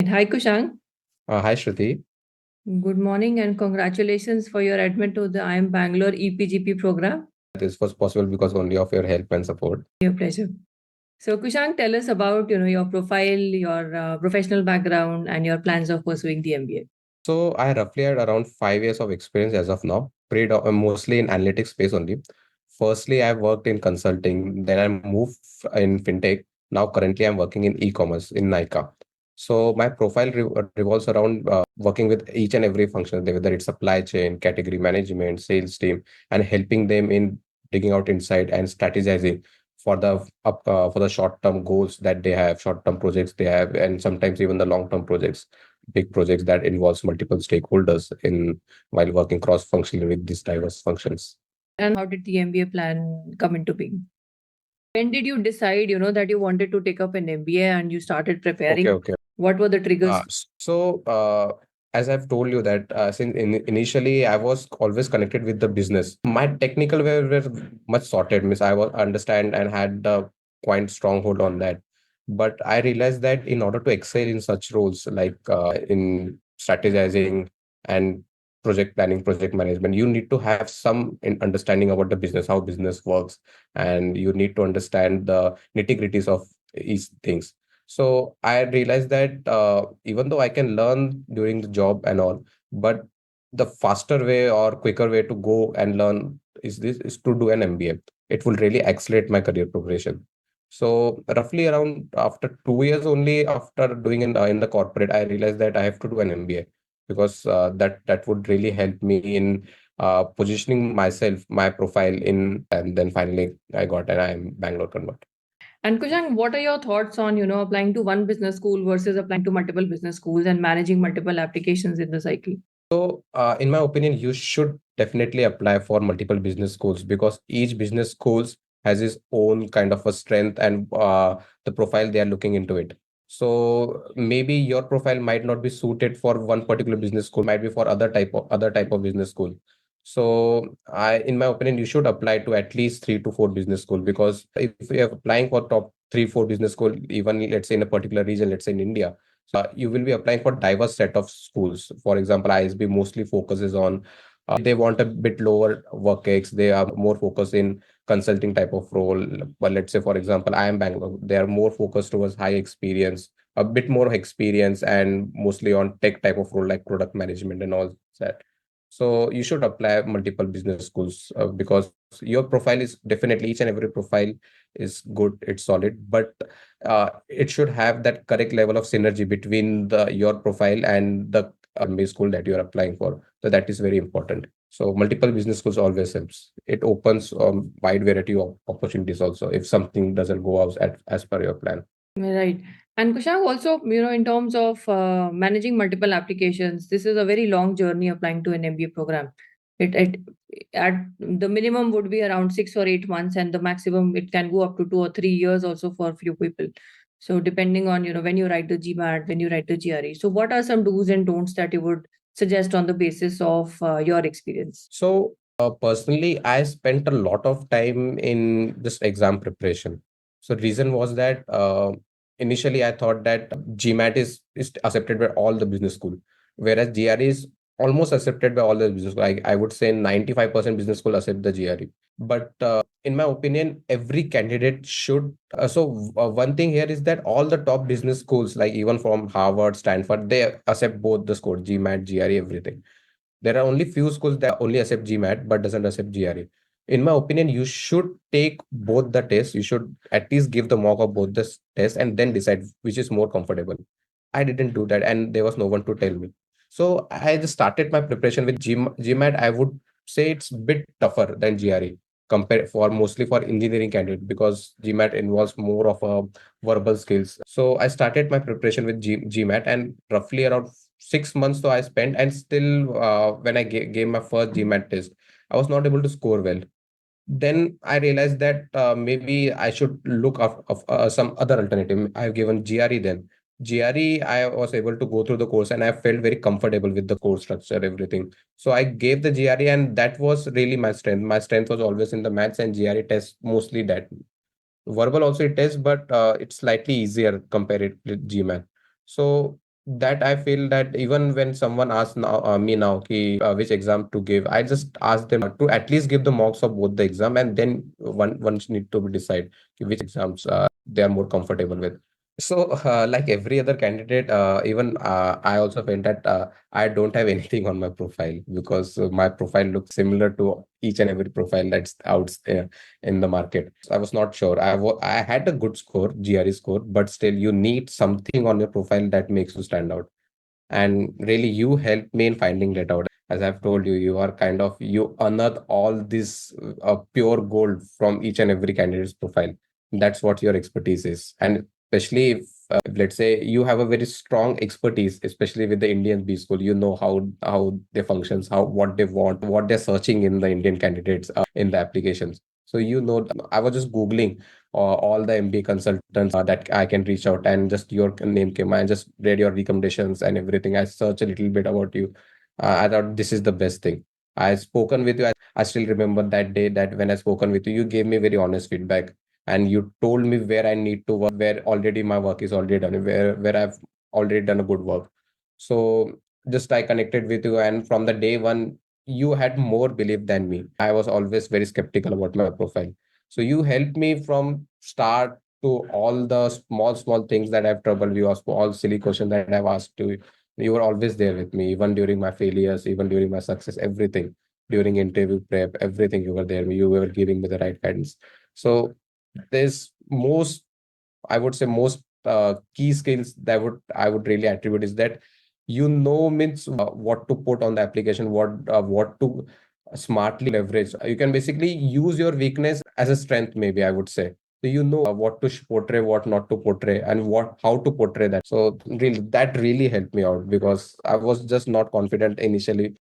Right. Hi, Kushang. Hi, Shruti. Good morning and congratulations for your admit to the IIM Bangalore EPGP program. This was possible because only of your help and support. Your pleasure. So, Kushang, tell us about your profile, your professional background, and your plans of pursuing the MBA. So I roughly had around 5 years of experience as of now, mostly in analytics space only. Firstly, I worked in consulting, then I moved in fintech. Now currently I'm working in e-commerce in Nykaa. So my profile revolves around working with each and every function, whether it's supply chain, category management, sales team, and helping them in digging out insight and strategizing for the short-term goals that they have, short-term projects they have, and sometimes even the long-term projects, big projects that involves multiple stakeholders in while working cross-functionally with these diverse functions. And how did the MBA plan come into being? When did you decide, that you wanted to take up an MBA and you started preparing? Okay. What were the triggers? As I've told you that initially I was always connected with the business. My technical were much sorted, means I was understand and had the quite stronghold on that. But I realized that in order to excel in such roles like in strategizing and project planning, project management, you need to have some understanding about the business, how business works, and you need to understand the nitty-gritties of these things. So I realized that even though I can learn during the job and all, but the faster way or quicker way to go and learn is to do an MBA. It will really accelerate my career progression. So roughly around after 2 years only after doing in the corporate, I realized that I have to do an MBA because that would really help me in positioning myself, my profile in, and then finally I got an IIM Bangalore convert. And Kushang, what are your thoughts on, applying to one business school versus applying to multiple business schools and managing multiple applications in the cycle? So, in my opinion, you should definitely apply for multiple business schools because each business schools has its own kind of a strength and the profile they are looking into it. So maybe your profile might not be suited for one particular business school, might be for other type of business school. So, in my opinion, you should apply to at least 3 to 4 business school because if you are applying for top 3, 4 business school, even let's say in a particular region, let's say in India, you will be applying for diverse set of schools. For example, ISB mostly focuses on they want a bit lower work ethics. They are more focused in consulting type of role. But let's say, for example, IIM Bangalore, they are more focused towards high experience, a bit more experience, and mostly on tech type of role like product management and all that. So you should apply multiple business schools because your profile is definitely each and every profile is good, it's solid, but it should have that correct level of synergy between your profile and the MBA school that you are applying for. So that is very important. So multiple business schools always helps. It opens wide variety of opportunities also if something doesn't go out as per your plan. Right. And Kushang, also, in terms of managing multiple applications, this is a very long journey applying to an MBA program. It at the minimum would be around 6 or 8 months, and the maximum it can go up to 2 or 3 years also for a few people. So depending on when you write the GMAT, when you write the GRE. So what are some do's and don'ts that you would suggest on the basis of your experience? So personally, I spent a lot of time in this exam preparation. So reason was that initially I thought that GMAT is accepted by all the business school, whereas GRE is almost accepted by all the business school. I would say 95% business school accept the GRE. But in my opinion, every candidate should. One thing here is that all the top business schools, like even from Harvard, Stanford, they accept both the score, GMAT, GRE, everything. There are only few schools that only accept GMAT but doesn't accept GRE. In my opinion, you should take both the tests. You should at least give the mock of both the tests and then decide which is more comfortable. I didn't do that, and there was no one to tell me. So I just started my preparation with GMAT. I would say it's a bit tougher than GRE compared for mostly for engineering candidates because GMAT involves more of a verbal skills. So I started my preparation with GMAT, and roughly around 6 months so I spent, and still when I gave my first GMAT test, I was not able to score well. Then I realized that maybe I should look up of some other alternative. I've given GRE then. GRE, I was able to go through the course and I felt very comfortable with the course structure, everything. So I gave the GRE, and that was really my strength. My strength was always in the maths and GRE test, mostly that. Verbal also it is, but it's slightly easier compared with GMAT. So that I feel that even when someone asks me now which exam to give, I just ask them to at least give the mocks of both the exam, and then one need to decide which exams they are more comfortable with. So, like every other candidate, even I also felt that I don't have anything on my profile, because my profile looks similar to each and every profile that's out in the market. So I was not sure. I had a good score, GRE score, but still, you need something on your profile that makes you stand out. And really, you helped me in finding that out. As I've told you, you are kind of, you unearth all this pure gold from each and every candidate's profile. That's what your expertise is. And especially if, let's say, you have a very strong expertise, especially with the Indian B school, you know how they functions, how, what they want, what they're searching in the Indian candidates in the applications. So, I was just Googling all the MBA consultants that I can reach out, and just your name came. I just read your recommendations and everything. I searched a little bit about you. I thought this is the best thing. I spoken with you. I still remember that day, that when I spoken with you, you gave me very honest feedback, and you told me where I need to work, where already my work is already done, where I've already done a good work. So just I connected with you, and from the day one, you had more belief than me. I was always very skeptical about my profile. So you helped me from start to all the small things that I've troubled you, or small silly questions that I've asked you. You were always there with me, even during my failures, even during my success, everything. During interview prep, everything you were there. You were giving me the right guidance. So there's most, I would say, most key skills that I would really attribute is that means what to put on the application, what to smartly leverage. You can basically use your weakness as a strength, maybe I would say. So what to portray, what not to portray, and what how to portray that. So really, that really helped me out, because I was just not confident initially